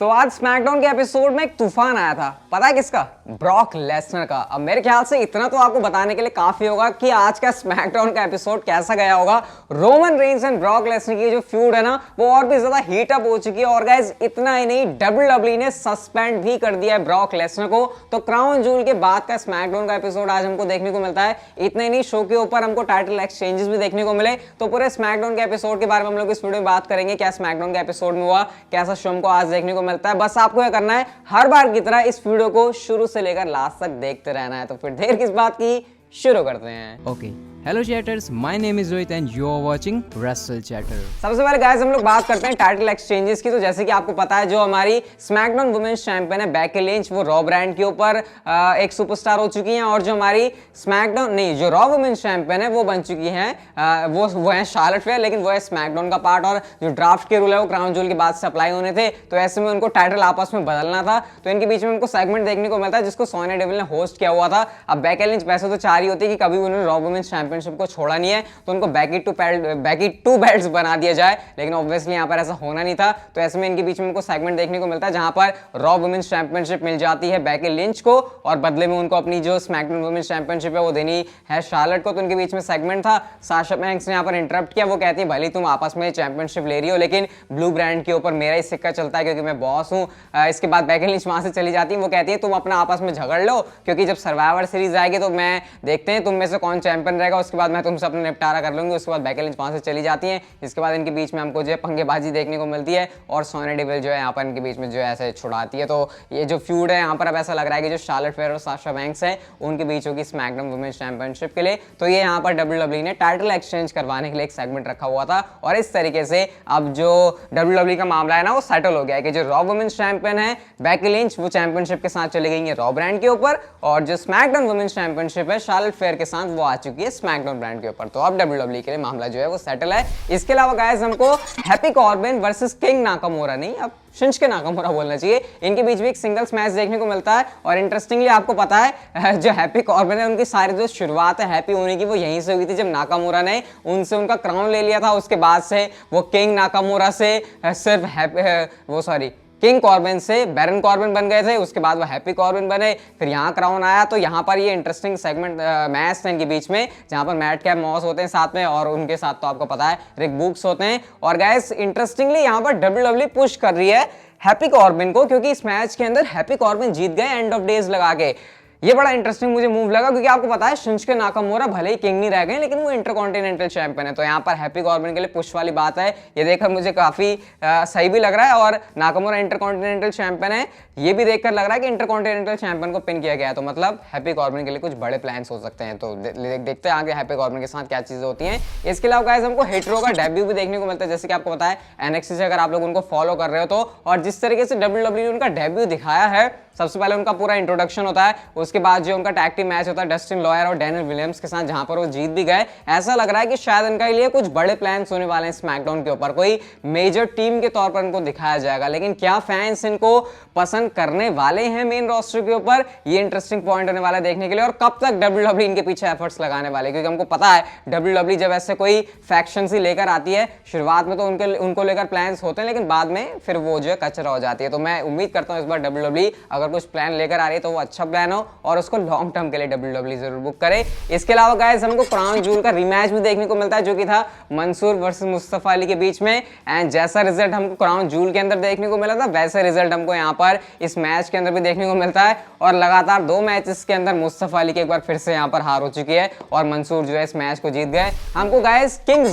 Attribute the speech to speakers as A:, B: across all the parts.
A: तो आज स्मैकडाउन के एपिसोड में एक तूफान आया था। पता है किसका? ब्रॉक लेसनर का। अब मेरे ख्याल से इतना तो आपको बताने के लिए काफी होगा कि आज का स्मैकडाउन का एपिसोड कैसा गया होगा। Roman Reigns and Brock Lesnar की जो फ्यूड है ना, वो और भी ज्यादा हीट अप हो चुकी है। और गाइस इतना ही नहीं, डब्ल्यूडब्ल्यूई ने सस्पेंड भी कर दिया है ब्रॉक लेसनर को। तो क्राउन जूल के बाद का स्मैकडाउन का एपिसोड आज हमको देखने को मिलता है। इतना ही नहीं, शो के ऊपर हमको टाइटल एक्सचेंजेस भी देखने को मिले। तो पूरे स्मैकडाउन के एपिसोड के बारे में हम लोग इस वीडियो में बात करेंगे। क्या स्मैकडाउन के एपिसोड में हुआ, कैसा शो हमको आज देखने को मिलता है। बस आपको क्या करना है, हर बार की तरह इस वीडियो को शुरू से लेकर लास्ट तक देखते रहना है। तो फिर देर किस बात की, शुरू करते हैं।
B: Okay, hello chatters, my name is Rohit and you are watching wrestle chatter.
A: सबसे पहले गाइस हम लोग बात करते हैं टाइटल एक्सचेंजेस की। तो जैसे कि आपको पता है, जो हमारी स्मैकडाउन वुमेन्स चैंपियन है बेकी लिंच, वो रॉ ब्रांड के ऊपर एक सुपरस्टार हो चुकी हैं। और जो हमारी स्मैकडाउन नहीं, जो रॉ वुमेन्स चैंपियन है वो बन चुकी हैं, वो है शार्लेट फेयर, लेकिन वो है स्मैकडाउन का पार्ट। और जो ड्राफ्ट के रूल है वो क्राउन जूल के बाद से अप्लाई होने थे, तो ऐसे में उनको टाइटल आपस में बदलना था। तो इनके बीच में उनको सेगमेंट देखने को मिलता है जिसको सोनिया डेविल ने होस्ट किया हुआ था। अब बेकी लिंच वैसे तो चाह रही होती है कि कभी उन्होंने रॉ वुमेन्स चैंपियनशिप को छोड़ा नहीं है, तो उनको बेकी टू बेल्ट्स बना दिया जाए, लेकिन ऑब्वियसली यहां पर ऐसा होना नहीं था। तो ऐसे में इनके बीच में उनको सेगमेंट देखने को मिलता है जहां पर रॉ वुमेन्स चैंपियनशिप मिल जाती है बेकी लिंच को, और बदले में उनको अपनी जो स्मैकडाउन वुमेन्स चैंपियनशिप है वो देनी है शार्लेट को। तो उनके बीच में सेगमेंट था। साशा बैंक्स ने यहां पर इंटरप्ट किया। वो कहती है भले तुम आपस में चैंपियनशिप ले रही हो, लेकिन ब्लू ब्रांड के ऊपर मेरा ही सिक्का चलता है क्योंकि मैं बॉस हूं। इसके बाद बेकी लिंच वहां से चली जाती है। वो कहती है तुम अपना आपस में झगड़ लो, क्योंकि जब सर्वाइवर सीरीज आएगी तो मैं देखते हैं तुम में से कौन चैंपियन रहेगा, उसके बाद मैं तुमसे अपना निपटारा कर लूंगी। उसके बाद बेकी लिंच वहां से चली जाती है। इसके बाद इनके बीच में हमको जो है पंगेबाजी देखने को मिलती है, और सोनिया डेविल जो है यहाँ पर इनके बीच में जो है ऐसे छुड़ाती है। तो ये जो फ्यूड है यहाँ पर अब ऐसा लग रहा है कि जो शार्लेट फेयर और साशा बैंक्स है उनके बीच होगी स्मैकडाउन वुमेन्स चैंपियनशिप के लिए। तो ये यहाँ पर डब्ल्यूडब्ल्यूई ने टाइटल एक्सचेंज करवाने के लिए एक सेगमेंट रखा हुआ था, और इस तरीके से अब जो डब्ल्यूडब्ल्यूई का मामला है ना वो सेटल हो गया है कि जो रॉ वुमेन्स चैंपियन है बेकी लिंच, वो चैंपियनशिप के साथ चली गई है रॉ ब्रांड के ऊपर, और जो स्मैकडाउन वुमेन्स चैंपियनशिप है शार्लेट फेयर के साथ वो आ चुकी है स्मैकडाउन ब्रांड के ऊपर। तो अब डब्ल्यूडब्ल्यूई के लिए मामला जो है वो सेटल है। इसके अलावा गाइस हमको happy Corbin versus king Nakamura, नहीं अब शिंजुके नाकामोरा बोलना चाहिए, इनके बीच भी एक सिंगल्स मैच देखने को मिलता है। और इंटरेस्टिंगली आपको पता है जो हैप्पी कॉर्बिन है उनकी सारी जो शुरुआत है हैप्पी होने की वो यहीं से हुई थी, जब नाकामोरा ने उनसे उनका क्राउन ले लिया था। उसके बाद से वो किंग नाकामोरा से सिर्फ किंग कॉर्बिन से बैरन कॉर्बिन बन गए थे। उसके बाद वो हैप्पी कॉर्बिन बने, फिर यहाँ क्राउन आया। तो यहाँ पर ये इंटरेस्टिंग सेगमेंट मैच था इनके बीच में, जहाँ पर मैट कैप मॉस होते हैं साथ में, और उनके साथ तो आपको पता है रिक बुक्स होते हैं। और गाइस इंटरेस्टिंगली यहाँ पर डब्ल्यूडब्ल्यूई पुश कर रही है हैप्पी कॉर्बिन को, क्योंकि इस मैच के अंदर हैप्पी कॉर्बिन जीत गए एंड ऑफ डेज लगा के। ये बड़ा इंटरेस्टिंग मुझे मूव लगा, क्योंकि आपको पता है शिंजुके नाकामोरा भले ही किंग नहीं रह गए, लेकिन वो इंटरकॉन्टिनेंटल चैंपियन है। तो यहाँ पर हैप्पी कॉर्बिन के लिए पुश वाली बात है। ये देखकर मुझे काफी सही भी लग रहा है। और नाकामोरा इंटरकॉन्टिनेंटल चैंपियन है, ये भी देखकर लग रहा है कि इंटरकॉन्टिनेंटल चैंपियन को पिन किया गया है। तो मतलब हैप्पी कॉर्बिन के लिए कुछ बड़े प्लान्स हो सकते हैं। तो देखते हैं आगे हैप्पी कॉर्बिन के साथ क्या चीजें होती हैं। इसके अलावा गाइस हमको हिटरो का डेब्यू भी देखने को मिलता है। जैसे कि आपको पता है एनएक्सटी से अगर आप लोग उनको फॉलो कर रहे हो तो, और जिस तरीके से डब्ल्यूडब्ल्यूई ने उनका डेब्यू दिखाया है, सबसे पहले उनका पूरा इंट्रोडक्शन होता है, उसके बाद जो उनका टैग टीम मैच होता है डस्टिन लॉयर और डैनियल विलियम्स के साथ, जहां पर वो जीत भी गए। ऐसा लग रहा है कि शायद इनका लिए कुछ बड़े प्लान्स होने वाले हैं स्मैकडाउन के ऊपर, कोई मेजर टीम के तौर पर इनको दिखाया जाएगा। लेकिन क्या फैंस इनको पसंद करने वाले हैं मेन रोस्टर के ऊपर, ये इंटरेस्टिंग पॉइंट होने वाला है देखने के लिए। और कब तक डब्ल्यूडब्ल्यूई इनके पीछे एफर्ट्स लगाने वाले, क्योंकि हमको पता है डब्ल्यूडब्ल्यूई जब ऐसे कोई फैक्शन ही लेकर आती है, शुरुआत में तो उनको लेकर प्लान्स होते हैं, लेकिन बाद में फिर वो जो है कचरा हो जाती है। तो मैं उम्मीद करता हूँ इस बार डब्ल्यूडब्ल्यूई अगर कुछ प्लान लेकर आ रही है तो वो अच्छा प्लान हो, और उसको लॉन्ग टर्म के लिए डब्ल्यूडब्ल्यूई जरूर बुक करे। इसके अलावा गाइस हमको क्राउन जूल का रीमैच भी देखने को मिलता है, जो कि था मंसूर वर्सेस मुस्तफा अली के बीच में। एंड जैसा रिजल्ट हमको क्राउन जूल के अंदर देखने को मिला था, वैसा रिजल्ट हमको यहाँ पर इस मैच के अंदर भी देखने को मिलता है। और लगातार 2 मैचेस के अंदर मुस्तफा अली की एक बार फिर से यहाँ पर हार हो चुकी है, और मंसूर जो है इस मैच को जीत गए। हमको गाइस किंग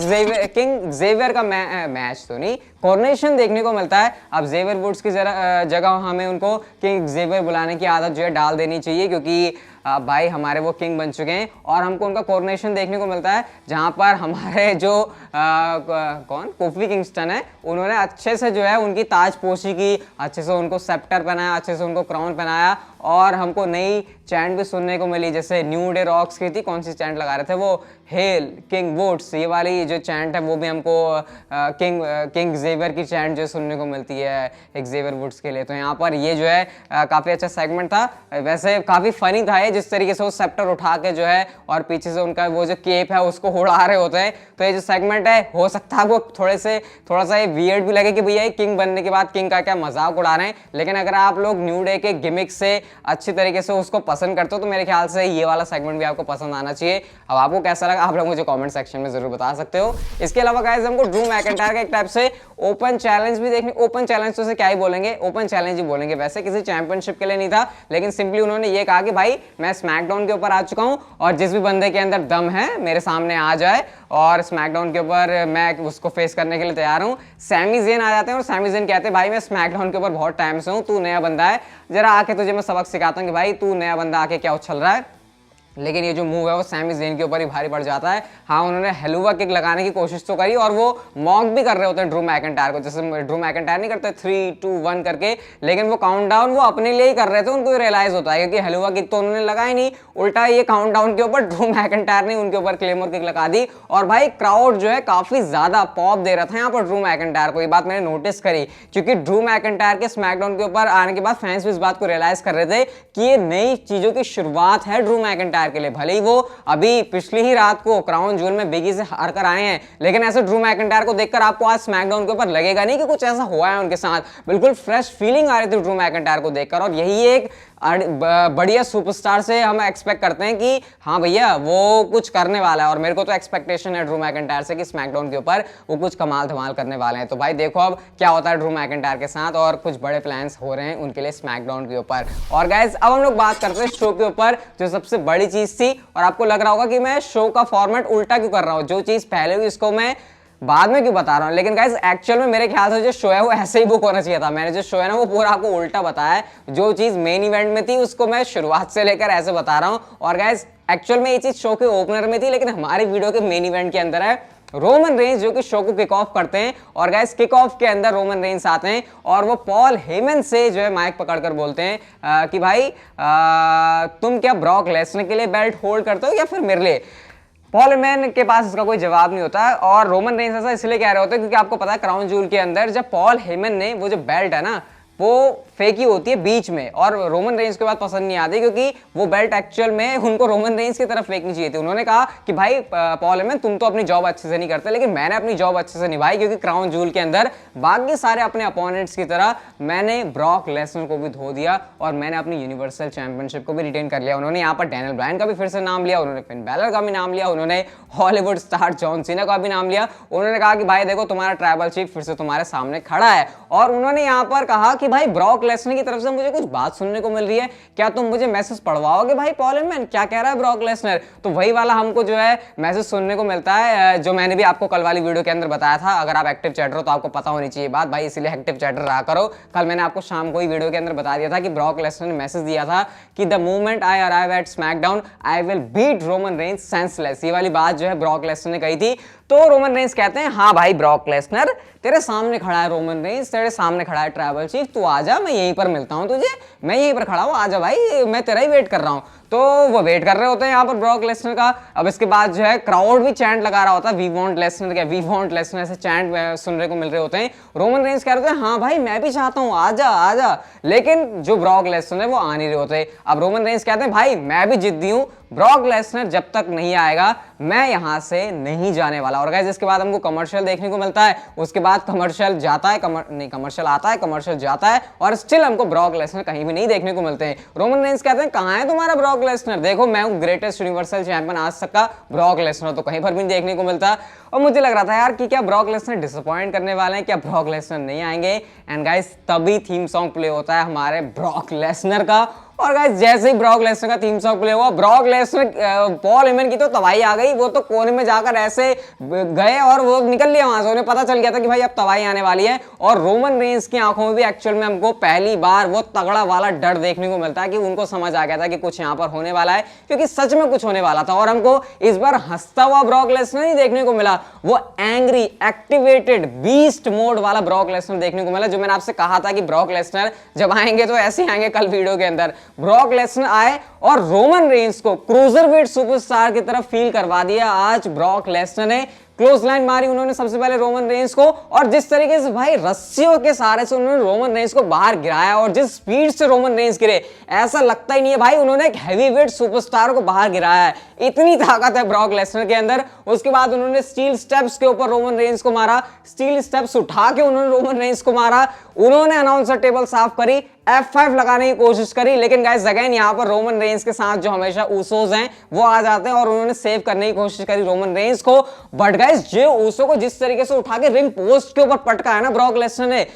A: जेवियर का मैच तो नहीं, कॉर्नेशन देखने को मिलता है। अब जेवियर वुड्स की जगह हमें उनको किंग जेवियर बुलाने की आदत जो है डाल देनी चाहिए, क्योंकि भाई हमारे वो किंग बन चुके हैं। और हमको उनका कोरोनेशन देखने को मिलता है, जहां पर हमारे जो कोफी किंगस्टन है, उन्होंने अच्छे से जो है उनकी ताजपोशी की, अच्छे से उनको सेप्टर पहनाया, अच्छे से उनको क्राउन पहनाया, और हमको नई चैंट भी सुनने को मिली। जैसे न्यू डे रॉक्स की थी, कौन सी चैंट लगा रहे थे वो, हेल किंग वुड्स, ये वाली जो चैंट है वो भी हमको किंग जेवियर की चैंट जो सुनने को मिलती है जेवियर वुड्स के लिए। तो यहाँ पर ये जो है काफी अच्छा सेगमेंट था। वैसे काफी फनी था भाई जिस तरीके से वो सेप्टर उठा के जो है और पीछे से उनका वो जो केप है उसको उड़ा रहे होते हैं, तो ये जो सेगमेंट है हो सकता है वो थोड़ा सा ये वियर्ड भी लगे कि भैया ये किंग बनने के बाद किंग का क्या मजाक उड़ा रहे हैं, लेकिन अगर आप लोग न्यू डे के गिमिक से अच्छी तरीके से उसको पसंद करते हो तो मेरे ख्याल से ये वाला सेगमेंट भी आपको पसंद आना चाहिए। अब आपको कैसा लगा आप लोग मुझे कमेंट सेक्शन में जरूर बता सकते हो। इसके अलावा गाइस हमको ड्रू मैकिंटायर का एक टाइप से ओपन चैलेंज भी देखने, ओपन चैलेंज तो से क्या ही बोलेंगे, ओपन चैलेंज ही बोलेंगे, वैसे किसी चैंपियनशिप के लिए नहीं था, लेकिन सिंपली उन्होंने ये कहा कि भाई मैं स्मैकडाउन के ऊपर आ चुका हूं और जिस भी बंदे के अंदर दम है मेरे सामने आ जाए और स्मैकडाउन के ऊपर मैं उसको फेस करने के लिए तैयार हूं। सैमी ज़ेन आ जाते हैं और सैमी ज़ेन कहते हैं भाई मैं स्मैकडाउन के ऊपर बहुत टाइम से हूं, तू नया बंदा है, जरा आके तुझे मैं सबक सिखाता हूं कि भाई तू नया बंदा आके क्या उछल रहा है। लेकिन ये जो मूव है वो सैमी ज़ेन के ऊपर ही भारी पड़ जाता है। हाँ उन्होंने हेलुवा किक लगाने की कोशिश तो करी और वो मॉक भी कर रहे होते हैं ड्रू मैकिंटायर को, जैसे ड्रू मैकिंटायर नहीं करते 3, 2, 1 करके, लेकिन वो काउंटडाउन वो अपने लिए ही कर रहे थे, उनको रियलाइज होता है क्योंकि हेलुवा किक तो उन्होंने लगाई नहीं, उल्टा ये काउंटडाउन के ऊपर ड्रू मैकिंटायर ने उनके ऊपर क्लेमोर किक लगा दी और भाई क्राउड जो है काफी ज्यादा पॉप दे रहा था यहाँ पर ड्रू मैकिंटायर को। ये बात मैंने नोटिस करी क्योंकि ड्रू मैकिंटायर के स्मैकडाउन के ऊपर आने के बाद फैंस भी इस बात को रियलाइज कर रहे थे कि ये नई चीजों की शुरुआत है ड्रू मैकिंटायर के लिए। भले ही वो अभी पिछली ही रात को क्राउन जूल में बिगी से हार कर आए हैं, लेकिन ऐसे ड्रू मैकिंटायर को देखकर आपको आज स्मैकडाउन के ऊपर लगेगा नहीं कि कुछ ऐसा हुआ है उनके साथ, बिल्कुल फ्रेश फीलिंग आ रही थी ड्रू मैकिंटायर को देखकर। और यही एक बढ़िया सुपरस्टार से हम एक्सपेक्ट करते हैं कि हाँ भैया वो कुछ करने वाला है, और मेरे को तो एक्सपेक्टेशन है ड्रू मैकिंटायर से कि स्मैकडाउन के ऊपर वो कुछ कमाल धमाल करने वाले हैं। तो भाई देखो अब क्या होता है ड्रू मैकिंटायर के साथ, और कुछ बड़े प्लान्स हो रहे हैं उनके लिए स्मैकडाउन के ऊपर। और गाइस अब हम लोग बात करते हैं शो के ऊपर, जो सबसे बड़ी चीज थी, और आपको लग रहा होगा कि मैं शो का फॉर्मेट उल्टा क्यों कर रहा हूँ, जो चीज पहले हुई इसको मैं बाद में क्यों बता रहा हूँ। लेकिन गाइस एक्चुअल में मेरे ख्याल से जो शो है वो ऐसे ही बुक होना चाहिए था। मैंने जो शो है ना वो पूरा आपको उल्टा बताया है, जो चीज मेन इवेंट में थी उसको मैं शुरुआत से लेकर ऐसे बता रहा हूँ। और गाइस एक्चुअल में ये चीज शो के ओपनर में थी, लेकिन हमारी वीडियो के मेन इवेंट के अंदर है रोमन रेंस जो कि शो को किक ऑफ करते हैं। और गाइस किक ऑफ के अंदर रोमन रेंस आते हैं और वो पॉल हेमन से जो है माइक पकड़कर बोलते हैं कि भाई तुम क्या ब्रॉक लेसनर के लिए बेल्ट होल्ड करते हो या फिर मेरे लिए। पॉल हेमन के पास इसका कोई जवाब नहीं होता है, और रोमन रेंस ऐसा इसलिए कह रहे होते हैं क्योंकि आपको पता है क्राउन जूल के अंदर जब पॉल हेमन ने वो जो बेल्ट है ना वो फेंकी होती है बीच में, और रोमन रेंस के बाद पसंद नहीं आती क्योंकि वो बेल्ट एक्चुअल में उनको रोमन रेंस की तरफ फेंकनी चाहिए थी। उन्होंने कहा कि भाई पॉल हेमन तुम तो अपनी जॉब अच्छे से नहीं करते, लेकिन मैंने अपनी जॉब अच्छे से निभाई क्योंकि क्राउन जूल के अंदर बाकी सारे अपने अपोनेंट्स की तरह मैंने ब्रॉक लेसनर को भी धो दिया और मैंने अपनी यूनिवर्सल चैंपियनशिप को भी रिटेन कर लिया। उन्होंने यहाँ पर डैनियल ब्रायन का भी फिर से नाम लिया, उन्होंने फिन बैलर का भी नाम लिया, उन्होंने हॉलीवुड स्टार जॉन सीना का भी नाम लिया। उन्होंने कहा कि भाई देखो तुम्हारा ट्राइबल चीफ फिर से तुम्हारे सामने खड़ा है, और उन्होंने यहाँ पर कहा कि भाई ब्रॉक लेसनर की तरफ से मुझे कुछ बात सुनने को मिल रही है, क्या तुम मुझे मैसेज पढ़वाओगे भाई पॉल हेमन, क्या कह रहा है ब्रॉक लेसनर। तो वही वाला हमको जो है मैसेज सुनने को मिलता है जो मैंने भी आपको कल वाली वीडियो के अंदर बताया था। अगर आप एक्टिव चैटर हो तो आपको पता होनी चाहिए बात भाई, इसीलिए एक्टिव चैटर रहा करो। कल मैंने आपको शाम को ही वीडियो के अंदर बता दिया था कि ब्रॉक लेसनर ने मैसेज दिया था कि the moment I arrive at SmackDown I will beat Roman Reigns senseless. ये वाली बात जो है ब्रॉक लेसनर ने कही थी। तो रोमन रेंस कहते हैं हाँ भाई ब्रॉक लेसनर तेरे सामने खड़ा है, रोमन रेंस तेरे सामने खड़ा है ट्राइबल चीफ, तू आजा मैं यहीं पर मिलता हूं तुझे, मैं यहीं पर खड़ा हूं, आजा भाई मैं तेरा ही वेट कर रहा हूं। तो वो वेट कर रहे होते हैं यहाँ पर ब्रॉक लेसनर का। अब इसके बाद जो है क्राउड भी चैंट लगा रहा होता है वी वांट लेसनर, क्या वी वांट लेसनर ऐसे चैंट सुनने को मिल रहे होते हैं। रोमन रेंस कह रहे होते हैं हाँ भाई मैं भी चाहता हूँ आजा आजा, लेकिन जो ब्रॉक लेसनर है वो आ नहीं रहे होते। अब रोमन रेंस कहते हैं भाई मैं भी जिद्दी हूँ, ब्रॉक लेसनर जब तक नहीं आएगा मैं यहां से नहीं जाने वाला। और गाइस इसके बाद हमको कमर्शियल देखने को मिलता है, उसके बाद कमर्शियल जाता है कमर्शियल आता है, कमर्शियल जाता है, और स्टिल हमको ब्रॉक लेसनर कहीं भी नहीं देखने को मिलते हैं। रोमन रेंस कहते हैं कहां है तुम्हारा ब्रॉक लेसनर, देखो मैं हूं ग्रेटेस्ट यूनिवर्सल चैंपियन आज तक का, ब्रॉक लेसनर तो कहीं पर भी देखने को मिलता। और मुझे लग रहा था यार कि क्या ब्रॉक लेसनर डिसअपॉइंट करने वाले हैं, क्या ब्रॉक लेसनर नहीं आएंगे। एंड गाइस तभी थीम सॉन्ग प्ले होता है हमारे ब्रॉक लेसनर का, और गाइस जैसे ही ब्रॉक लेसनर का थीम सॉन्ग प्ले हुआ ब्रॉक लेसनर पॉल हेमन की तो तबाही आ गई, वो तो कोने में जाकर ऐसे गए और वो निकल लिया वहां से, उन्हें पता चल गया था कि भाई अब तबाही आने वाली है। और रोमन रेंस की आंखों में भी एक्चुअल में हमको पहली बार वो तगड़ा वाला डर देखने को मिलता है कि उनको समझ आ गया था कि कुछ यहाँ पर होने वाला है, क्योंकि सच में कुछ होने वाला था। और हमको इस बार हंसता हुआ ब्रॉक लेसनर नहीं देखने को मिला, वो एंग्री एक्टिवेटेड बीस्ट मोड वाला ब्रॉक लेसनर देखने को मिला, जो मैंने आपसे कहा था कि ब्रॉक लेसनर जब आएंगे तो ऐसे ही आएंगे। कल वीडियो के अंदर ब्रॉक लेसनर आए और रोमन रेंस को क्रूजरवेट सुपरस्टार की तरफ फील करवा दिया। आज ब्रॉक लेसनर ने क्लोज लाइन मारी उन्होंने सबसे पहले रोमन रेंस को, और जिस तरीके से भाई रस्सियों के सहारे से उन्होंने रोमन रेंस को बाहर गिराया, और जिस स्पीड से रोमन रेंस गिरे ऐसा लगता ही नहीं है भाई उन्होंने एक हैवीवेट सुपरस्टार को बाहर गिराया है। इतनी ताकत है ब्रॉक लेसनर के अंदर। उसके बाद उन्होंने स्टील स्टेप्स के ऊपर रोमन रेंस को मारा, स्टील स्टेप्स उठा के उन्होंने रोमन रेंस को मारा। उन्होंने अनाउंसर टेबल साफ करी, F5 लगाने की कोशिश करी, लेकिन गाइस अगेन यहां पर रोमन रेंस के साथ जो हमेशा ऊसोस हैं वो आ जाते हैं और उन्होंने सेव करने की कोशिश करी रोमन रेंस को। बट गाइस जे ऊसो को जिस तरीके से उठा के रिंग पोस्ट के ऊपर पटका है ना ब्रॉक लेसनर ने,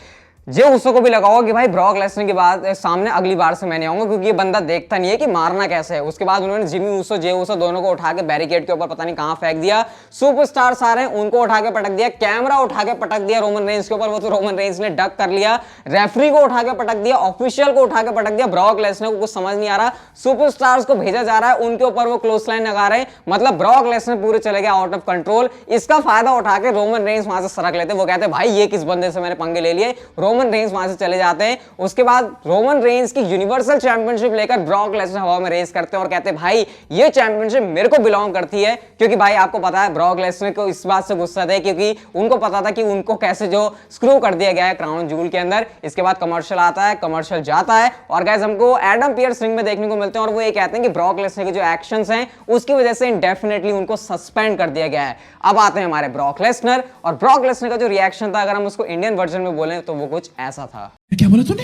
A: जे ऊसो को भी लगा होगा कि भाई ब्रॉक लेसनर के बाद सामने अगली बार से मैं नहीं आऊंगा, क्योंकि ये बंदा देखता नहीं है कि मारना कैसे है। उसके बाद उन्होंने जिमी ऊसो, जे ऊसो दोनों को उठा के बैरिकेड के ऊपर पता नहीं कहां फेंक दिया। सुपरस्टार सारे उनको उठा के पटक दिया, कैमरा उठा के पटक दिया रोमन रेंस के ऊपर, वो तो रोमन रेंस ने डक कर लिया। रेफरी को उठा के पटक दिया, ऑफिशियल को उठा के पटक दिया। ब्रॉक लेसनर को कुछ समझ नहीं आ रहा, सुपरस्टार्स को भेजा जा रहा है, उनके ऊपर वो क्लोज लाइन लगा रहे हैं, मतलब ब्रॉक लेसनर पूरे चले गए आउट ऑफ कंट्रोल। इसका फायदा उठा के रोमन रेंस वहां से सरक लेते, वो कहते भाई ये किस बंदे से मैंने पंगे ले लिए। रोमन रेंस वहां से चले जाते हैं। उसके बाद रोमन रेंस की यूनिवर्सल चैंपियनशिप लेकर ब्रॉक लेसनर हवा में रेस करते हैं और कहते हैं भाई ये चैंपियनशिप मेरे को बिलोंग करती है, क्योंकि भाई आपको पता है ब्रॉक लेसनर को इस बात से गुस्सा थे क्योंकि उनको पता था कि उनको कैसे जो स्क्रू कर दिया गया है क्राउन जूल के अंदर। इसके बाद कमर्शियल आता है, कमर्शियल जाता है और गाइस हमको एडम पियर्स रिंग में देखने को मिलते हैं और वो ये कहते हैं कि ब्रॉक लेसनर के जो एक्शंस हैं उसकी वजह से इंडेफिनेटली उनको सस्पेंड कर दिया गया है। अब आते हैं हमारे ब्रॉक लेसनर, और ब्रॉक लेसनर का जो रिएक्शन था अगर हम उसको इंडियन वर्जन में बोलें तो वो कुछ ऐसा था।
C: क्या बोला तूने?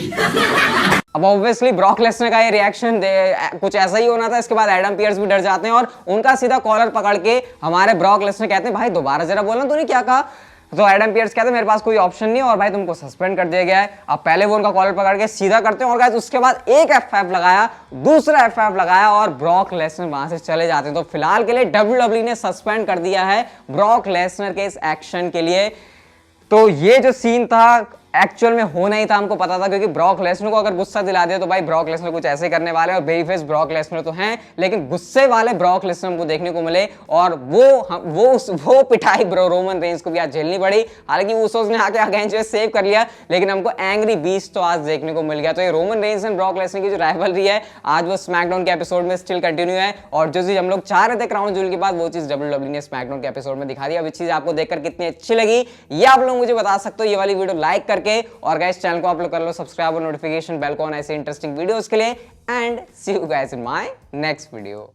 A: अब ऑब्वियसली ब्रॉक लेसनर का ये रिएक्शन कुछ ऐसा ही होना था। इसके बाद एडम पियर्स भी डर जाते हैं और उनका सीधा कॉलर पकड़ के हमारे ब्रॉक लेसनर कहते हैं भाई दोबारा जरा बोलना तूने क्या कहा। तो एडम पियर्स कहते हैं मेरे पास कोई ऑप्शन नहीं है और भाई तुमको सस्पेंड कर दिया गया है। अब पहले वो उनका कॉलर पकड़ के सीधा करते हैं और गाइस उसके बाद एक F5 लगाया, दूसरा F5 लगाया और ब्रॉक लेसनर वहां से चले जाते हैं। तो फिलहाल के लिए WWE ने सस्पेंड कर दिया है ब्रॉक लेसनर के इस एक्शन के लिए। तो ये जो सीन था एक्चुअल में होना ही था, हमको पता था, क्योंकि ब्रॉक लेसनर को अगर गुस्सा दिला दिया तो भाई ब्रॉक लेसनर कुछ ऐसे करने वाले हैं। और बेबी फेस ब्रॉक लेसनर तो हैं, लेकिन गुस्से वाले ब्रॉक लेसनर हमको देखने को मिले और वो पिटाई रोमन रेंस को भी आज झेलनी पड़ी। हालांकि उसोस ने आके अगेन जो सेव कर लिया, लेकिन हमको एंग्री बीस्ट तो आज देखने को मिल गया। तो ये Roman Reigns and Brock Lesnar की जो राइवलरी है आज वो स्मैकडाउन के एपिसोड में स्टिल कंटिन्यू है, और जो चीज हम लोग चाह रहे थे क्राउन जूल के बाद वो चीज WWE ने स्मैकडाउन के एपिसोड में दिखा दी। अब इस चीज आपको देखकर कितनी अच्छी लगी ये आप लोग मुझे बता सकते हो ये वाली वीडियो लाइक करके, और गाइस चैनल को आप लोग कर लो सब्सक्राइब और नोटिफिकेशन बेल को ऑन ऐसे इंटरेस्टिंग वीडियोस के लिए। And see you guys in my next video.